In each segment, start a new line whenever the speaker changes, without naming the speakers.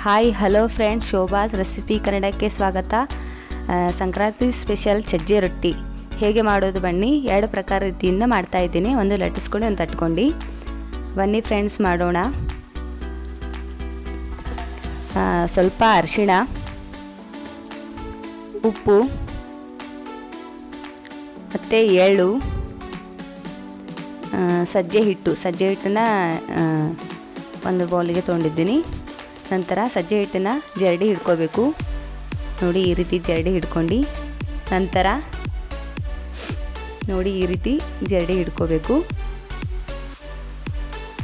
Hi hello friends, Shobha's recipe ಕನ್ನಡಕ್ಕೆ ಸ್ವಾಗತ. Sankranti special ಸಜ್ಜೆ ರೊಟ್ಟಿ ಹೇಗೆ ಮಾಡೋದು ಬನ್ನಿ. ಎರಡು ಪ್ರಕಾರ ರೀತಿಯಿಂದ ಮಾಡ್ತಾ ಇದ್ದೀನಿ. ಒಂದು ಲಟ್ಟಿಸ್ಕೊಂಡು ಒಂದು ತಟ್ಕೊಂಡು ಬನ್ನಿ ಫ್ರೆಂಡ್ಸ್ ಮಾಡೋಣ. ಸ್ವಲ್ಪ ಅರಿಶಿಣ, ಉಪ್ಪು ಮತ್ತು ಎಳ್ಳು, ಸಜ್ಜೆ ಹಿಟ್ಟನ್ನು ಒಂದು ಬೌಲಿಗೆ ತೊಗೊಂಡಿದ್ದೀನಿ. ನಂತರ ಸಜ್ಜೆ ಹಿಟ್ಟನ್ನು ಜರಡಿ ಹಿಡ್ಕೋಬೇಕು. ನೋಡಿ ಈ ರೀತಿ ಜರಡಿ ಹಿಡ್ಕೊಂಡು ನಂತರ ನೋಡಿ ಈ ರೀತಿ ಜರಡಿ ಹಿಡ್ಕೋಬೇಕು.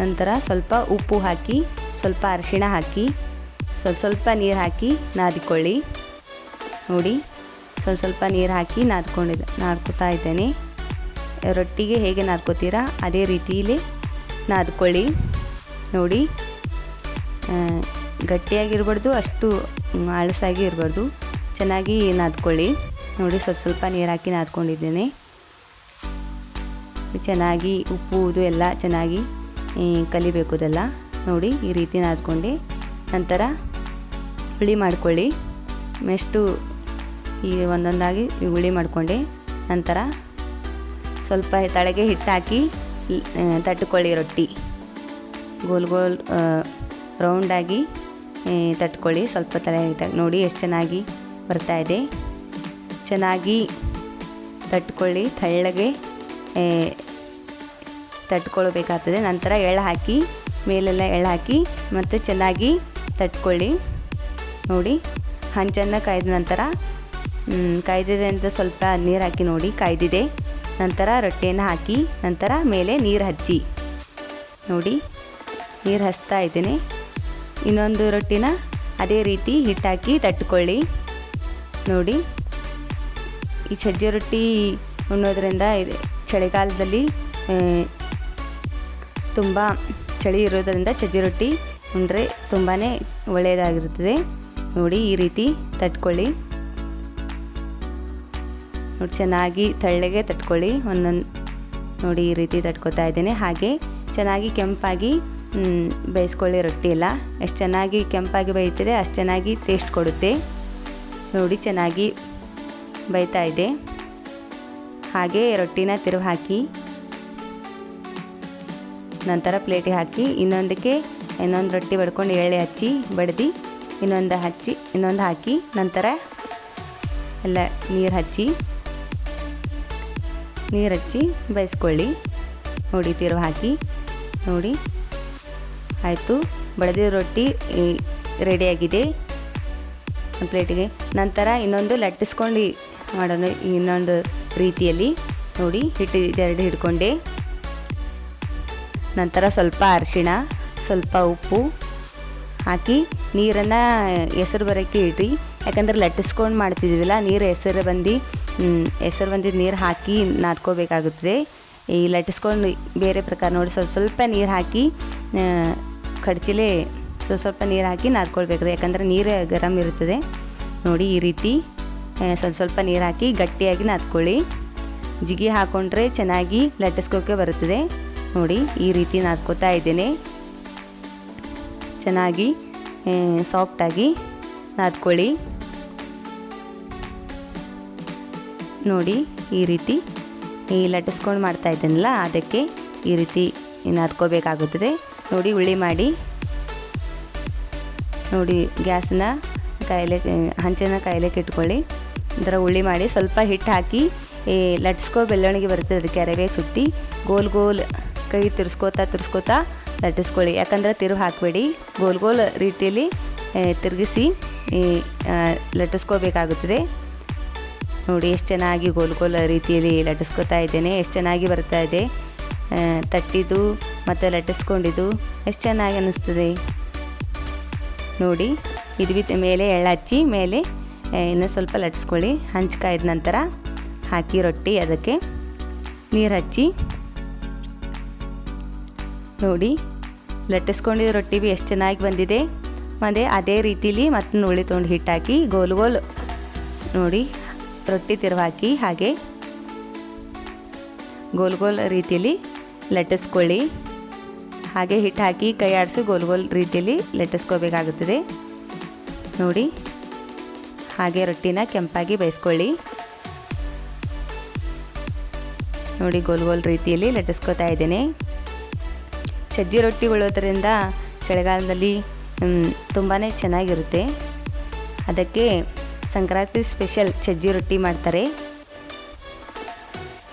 ನಂತರ ಸ್ವಲ್ಪ ಉಪ್ಪು ಹಾಕಿ, ಸ್ವಲ್ಪ ಅರಿಶಿಣ ಹಾಕಿ, ಸ್ವಲ್ಪ ನೀರು ಹಾಕಿ ನಾದಿಕೊಳ್ಳಿ. ನೋಡಿ ಸ್ವಲ್ಪ ನೀರು ಹಾಕಿ ನಾದ್ಕೋತಾ ಇದ್ದೇನೆ. ರೊಟ್ಟಿಗೆ ಹೇಗೆ ನಾದ್ಕೋತೀರಾ ಅದೇ ರೀತಿಯಲ್ಲಿ ನಾದ್ಕೊಳ್ಳಿ. ನೋಡಿ ಗಟ್ಟಿಯಾಗಿರ್ಬಾರ್ದು, ಅಷ್ಟು ಅಳಸಾಗಿ ಇರಬಾರ್ದು, ಚೆನ್ನಾಗಿ ನಾದ್ಕೊಳ್ಳಿ. ನೋಡಿ ಸ್ವಲ್ಪ ನೀರು ಹಾಕಿ ನಾದ್ಕೊಂಡಿದ್ದೇನೆ. ಚೆನ್ನಾಗಿ ಉಪ್ಪು ಇದು ಎಲ್ಲ ಚೆನ್ನಾಗಿ ಕಲಿಬೇಕು ಅದೆಲ್ಲ. ನೋಡಿ ಈ ರೀತಿ ನಾದ್ಕೊಂಡು ನಂತರ ಹುಳಿ ಮಾಡ್ಕೊಳ್ಳಿ. ಮೆಷ್ಟು ಈ ಒಂದೊಂದಾಗಿ ಹುಳಿ ಮಾಡಿಕೊಂಡೆ ನಂತರ ಸ್ವಲ್ಪ ತಳಗೆ ಹಿಟ್ಟು ಹಾಕಿ ತಟ್ಕೊಳ್ಳಿ. ರೊಟ್ಟಿ ಗೋಲ್ ರೌಂಡಾಗಿ ತಟ್ಕೊಳ್ಳಿ. ಸ್ವಲ್ಪ ತಲೆ ಹಿಟ್ಟಾಗಿ ನೋಡಿ ಎಷ್ಟು ಚೆನ್ನಾಗಿ ಬರ್ತಾಯಿದೆ. ಚೆನ್ನಾಗಿ ತಟ್ಕೊಳ್ಳಿ, ತೆಳ್ಳಗೆ ತಟ್ಕೊಳ್ಬೇಕಾಗ್ತದೆ. ನಂತರ ಎಳ್ಳು ಹಾಕಿ, ಮೇಲೆಲ್ಲ ಎಳ್ಳು ಹಾಕಿ ಮತ್ತು ಚೆನ್ನಾಗಿ ತಟ್ಕೊಳ್ಳಿ. ನೋಡಿ ಹಂಚನ್ನು ಕಾಯ್ದ ನಂತರ ಕಾಯ್ದಿದೆ ಅಂತ ಸ್ವಲ್ಪ ನೀರು ಹಾಕಿ ನೋಡಿ ಕಾಯ್ದಿದೆ. ನಂತರ ರೊಟ್ಟಿಯನ್ನು ಹಾಕಿ ನಂತರ ಮೇಲೆ ನೀರು ಹಚ್ಚಿ. ನೋಡಿ ನೀರು ಹಚ್ತಾ ಇದ್ದೀನಿ. ಇನ್ನೊಂದು ರೊಟ್ಟಿನ ಅದೇ ರೀತಿ ಹಿಟ್ಟಾಕಿ ತಟ್ಕೊಳ್ಳಿ. ನೋಡಿ ಈ ಸಜ್ಜೆ ರೊಟ್ಟಿ ಉಣ್ಣೋದ್ರಿಂದ ಚಳಿಗಾಲದಲ್ಲಿ ತುಂಬ ಚಳಿ ಇರೋದರಿಂದ ಸಜ್ಜೆ ರೊಟ್ಟಿ ಉಂಡ್ರೆ ತುಂಬಾ ಒಳ್ಳೆಯದಾಗಿರುತ್ತದೆ. ನೋಡಿ ಈ ರೀತಿ ತಟ್ಕೊಳ್ಳಿ. ನೋಡಿ ಚೆನ್ನಾಗಿ ತೆಳ್ಳಗೆ ತಟ್ಕೊಳ್ಳಿ. ನೋಡಿ ಈ ರೀತಿ ತಟ್ಕೊತಾ ಇದ್ದೇನೆ. ಹಾಗೆ ಚೆನ್ನಾಗಿ ಕೆಂಪಾಗಿ ಬೇಯಿಸ್ಕೊಳ್ಳಿ. ರೊಟ್ಟಿ ಎಲ್ಲ ಎಷ್ಟು ಚೆನ್ನಾಗಿ ಕೆಂಪಾಗಿ ಬೇಯ್ತದೆ ಅಷ್ಟು ಚೆನ್ನಾಗಿ ಟೇಸ್ಟ್ ಕೊಡುತ್ತೆ. ನೋಡಿ ಚೆನ್ನಾಗಿ ಬೇಯ್ತಾ ಇದೆ. ಹಾಗೆ ರೊಟ್ಟಿನ ತಿರುವು ಹಾಕಿ ನಂತರ ಪ್ಲೇಟಿಗೆ ಹಾಕಿ ಇನ್ನೊಂದು ರೊಟ್ಟಿ ಬಡ್ಕೊಂಡು ಎಳೆ ಹಚ್ಚಿ ಬಡ್ದು ಇನ್ನೊಂದು ಹಾಕಿ ನಂತರ ಎಲ್ಲ ನೀರು ಹಚ್ಚಿ ಬೇಯಿಸ್ಕೊಳ್ಳಿ. ನೋಡಿ ತಿರುವು ಹಾಕಿ. ನೋಡಿ ಆಯಿತು, ಬಡ್ದಿರೋ ರೊಟ್ಟಿ ರೆಡಿಯಾಗಿದೆ ಪ್ಲೇಟಿಗೆ. ನಂತರ ಇನ್ನೊಂದು ಲಟ್ಟಿಸ್ಕೊಂಡು ಮಾಡೋಣ ಇನ್ನೊಂದು ರೀತಿಯಲ್ಲಿ. ನೋಡಿ ಹಿಟ್ಟು ಜರಡಿ ಹಿಡ್ಕೊಂಡೆ ನಂತರ ಸ್ವಲ್ಪ ಅರಿಶಿಣ, ಸ್ವಲ್ಪ ಉಪ್ಪು ಹಾಕಿ ನೀರನ್ನು ಹೆಸರು ಬರೋಕ್ಕೆ ಇಡ್ರಿ. ಯಾಕಂದರೆ ಲಟ್ಟಿಸ್ಕೊಂಡು ಮಾಡ್ತಿದ್ದೀವಲ್ಲ, ನೀರು ಹೆಸರು ಬಂದಿದ್ದು ನೀರು ಹಾಕಿ ನಾದ್ಕೋಬೇಕಾಗುತ್ತದೆ. ಈ ಲಟ್ಟಿಸ್ಕೊಂಡು ಬೇರೆ ಪ್ರಕಾರ ನೋಡಿ ಸ್ವಲ್ಪ ನೀರು ಹಾಕಿ ಕಡ್ಚಿಲೆ ಸ್ವಲ್ಪ ನೀರು ಹಾಕಿ ನಾದ್ಕೊಳ್ಬೇಕು. ಯಾಕಂದರೆ ನೀರು ಗರಂ ಇರುತ್ತದೆ. ನೋಡಿ ಈ ರೀತಿ ಸ್ವಲ್ಪ ನೀರು ಹಾಕಿ ಗಟ್ಟಿಯಾಗಿ ನಾದ್ಕೊಳ್ಳಿ. ಜಿಗಿ ಹಾಕ್ಕೊಂಡ್ರೆ ಚೆನ್ನಾಗಿ ಲಟ್ಟಿಸ್ಕೋಕೆ ಬರುತ್ತದೆ. ನೋಡಿ ಈ ರೀತಿ ನಾದ್ಕೋತಾ ಇದ್ದೇನೆ. ಚೆನ್ನಾಗಿ ಸಾಫ್ಟಾಗಿ ನಾದ್ಕೊಳ್ಳಿ. ನೋಡಿ ಈ ರೀತಿ ಲಟ್ಟಿಸ್ಕೊಂಡು ಮಾಡ್ತಾ ಇದ್ದೇನಲ್ಲ ಅದಕ್ಕೆ ಈ ರೀತಿ ನಾದ್ಕೋಬೇಕಾಗುತ್ತದೆ. ನೋಡಿ ಉಳ್ಳಿ ಮಾಡಿ. ನೋಡಿ ಗ್ಯಾಸನ್ನ ಹಂಚನ್ನು ಕಾಯ್ಲಿಕ್ಕೆ ಇಟ್ಕೊಳ್ಳಿ. ಇದರ ಉಳ್ಳಿ ಮಾಡಿ ಸ್ವಲ್ಪ ಹಿಟ್ಟು ಹಾಕಿ ಬೆಳ್ಳವಣಿಗೆ ಬರ್ತದೆ. ಅದಕ್ಕೆ ಅರವೆ ಸುತ್ತಿ ಗೋಲ್ ಕೈ ತಿರ್ಸ್ಕೋತಾ ಲಟ್ಟಿಸ್ಕೊಳ್ಳಿ. ಯಾಕಂದರೆ ತಿರುವು ಹಾಕಬೇಡಿ, ಗೋಲ್ ರೀತಿಯಲ್ಲಿ ತಿರುಗಿಸಿ ಲಟ್ಟಿಸ್ಕೋಬೇಕಾಗುತ್ತದೆ. ನೋಡಿ ಎಷ್ಟು ಚೆನ್ನಾಗಿ ಗೋಲ್ ರೀತಿಯಲ್ಲಿ ಲಟ್ಟಿಸ್ಕೋತಾ ಇದ್ದೇನೆ. ಎಷ್ಟು ಚೆನ್ನಾಗಿ ಬರ್ತಾ ಇದೆ. ತಟ್ಟಿದ್ದು ಮತ್ತು ಲಟ್ಟಿಸ್ಕೊಂಡಿದ್ದು ಎಷ್ಟು ಚೆನ್ನಾಗಿ ಅನ್ನಿಸ್ತದೆ. ನೋಡಿ ಇದು ಮೇಲೆ ಎಳ್ಳು ಹಚ್ಚಿ ಮೇಲೆ ಇನ್ನೂ ಸ್ವಲ್ಪ ಲಟ್ಟಿಸ್ಕೊಳ್ಳಿ. ಹಂಚ್ಕಾಯ್ದ ನಂತರ ಹಾಕಿ ರೊಟ್ಟಿ ಅದಕ್ಕೆ ನೀರು ಹಚ್ಚಿ. ನೋಡಿ ಲಟ್ಟಿಸ್ಕೊಂಡಿದ್ದು ರೊಟ್ಟಿ ಭೀ ಎಷ್ಟು ಚೆನ್ನಾಗಿ ಬಂದಿದೆ. ಮತ್ತು ಅದೇ ರೀತಿಲಿ ಮತ್ತು ಉಳ್ಳಿ ತೊಗೊಂಡು ಹಿಟ್ಟು ಹಾಕಿ ಗೋಲ್ ನೋಡಿ ರೊಟ್ಟಿ ತಿರುವು ಹಾಕಿ ಹಾಗೆ ಗೋಲ್ ರೀತಿಯಲ್ಲಿ ಲಟ್ಟಿಸ್ಕೊಳ್ಳಿ. ಹಾಗೆ ಹಿಟ್ಟು ಹಾಕಿ ಕೈ ಆಡಿಸಿ ಗೋಲ್ ಗೋಲ್ ರೀತಿಯಲ್ಲಿ ಲಟ್ಟಿಸ್ಕೋಬೇಕಾಗುತ್ತದೆ. ನೋಡಿ, ಹಾಗೆ ರೊಟ್ಟಿನ ಕೆಂಪಾಗಿ ಬೇಯಿಸ್ಕೊಳ್ಳಿ. ನೋಡಿ, ಗೋಲ್ ಗೋಲ್ ರೀತಿಯಲ್ಲಿ ಲಟ್ಟಿಸ್ಕೊತಾ ಇದ್ದೇನೆ. ಸಜ್ಜಿ ರೊಟ್ಟಿ ಉಳ್ಳೋದ್ರಿಂದ ಚಳಿಗಾಲದಲ್ಲಿ ತುಂಬಾ ಚೆನ್ನಾಗಿರುತ್ತೆ. ಅದಕ್ಕೆ ಸಂಕ್ರಾಂತಿ ಸ್ಪೆಷಲ್ ಸಜ್ಜಿ ರೊಟ್ಟಿ ಮಾಡ್ತಾರೆ.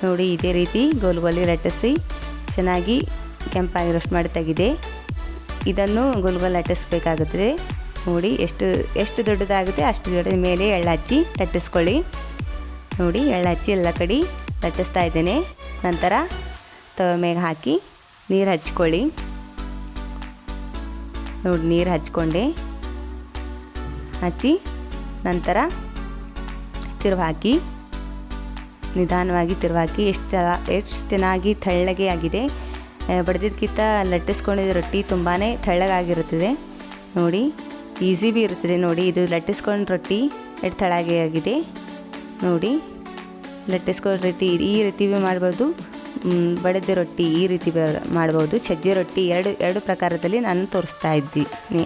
ನೋಡಿ, ಇದೇ ರೀತಿ ಗೋಲ್ ಗೋಲಿ ಲಟ್ಟಿಸಿ ಚೆನ್ನಾಗಿ ಕೆಂಪಾಗಿ ರೋಸ್ಟ್ ಮಾಡಿ ತೆಗಿದೆ. ಇದನ್ನು ಗೋಲ್ ಗೋಲ್ ಲಟ್ಟಿಸ್ಬೇಕಾಗುತ್ತದೆ. ನೋಡಿ, ಎಷ್ಟು ದೊಡ್ಡದಾಗುತ್ತೆ ಅಷ್ಟು ದೊಡ್ಡ ಮೇಲೆ ಎಳ್ಳು ಹಚ್ಚಿ ಲಟ್ಟಿಸ್ಕೊಳ್ಳಿ. ನೋಡಿ, ಎಳ್ಳು ಹಚ್ಚಿ ಎಲ್ಲ ಕಡೆ ಲಟ್ಟಿಸ್ತಾ ಇದ್ದೇನೆ. ನಂತರ ತವ ಮೇಲೆ ಹಾಕಿ ನೀರು ಹಚ್ಕೊಳ್ಳಿ. ನೋಡಿ, ನೀರು ಹಚ್ಕೊಂಡೆ. ಹಚ್ಚಿ ನಂತರ ತಿರುವಾಕಿ, ನಿಧಾನವಾಗಿ ತಿರುವಾಕಿ. ಎಷ್ಟು ಚೆನ್ನಾಗಿ ತೆಳ್ಳಗೆ ಆಗಿದೆ. ಬಡ್ದಿದ್ದಕ್ಕಿಂತ ಲಟ್ಟಿಸ್ಕೊಂಡಿದ್ದ ರೊಟ್ಟಿ ತುಂಬಾ ತೆಳ್ಳಗಾಗಿರುತ್ತದೆ. ನೋಡಿ, ಈಸಿ ಭೀ ಇರುತ್ತದೆ. ನೋಡಿ, ಇದು ಲಟ್ಟಿಸ್ಕೊಂಡು ರೊಟ್ಟಿ ಎಷ್ಟು ತೆಳ್ಳಗೆ ಆಗಿದೆ. ನೋಡಿ, ಲಟ್ಟಿಸ್ಕೊಂಡು ರೊಟ್ಟಿ ಈ ರೀತಿ ಭೀ ಮಾಡ್ಬೋದು. ಬಡಿದ ರೊಟ್ಟಿ ಈ ರೀತಿ ಮಾಡ್ಬೋದು. ಸಜ್ಜಿ ರೊಟ್ಟಿ ಎರಡು ಪ್ರಕಾರದಲ್ಲಿ ನಾನು ತೋರಿಸ್ತಾ ಇದ್ದೀನಿ.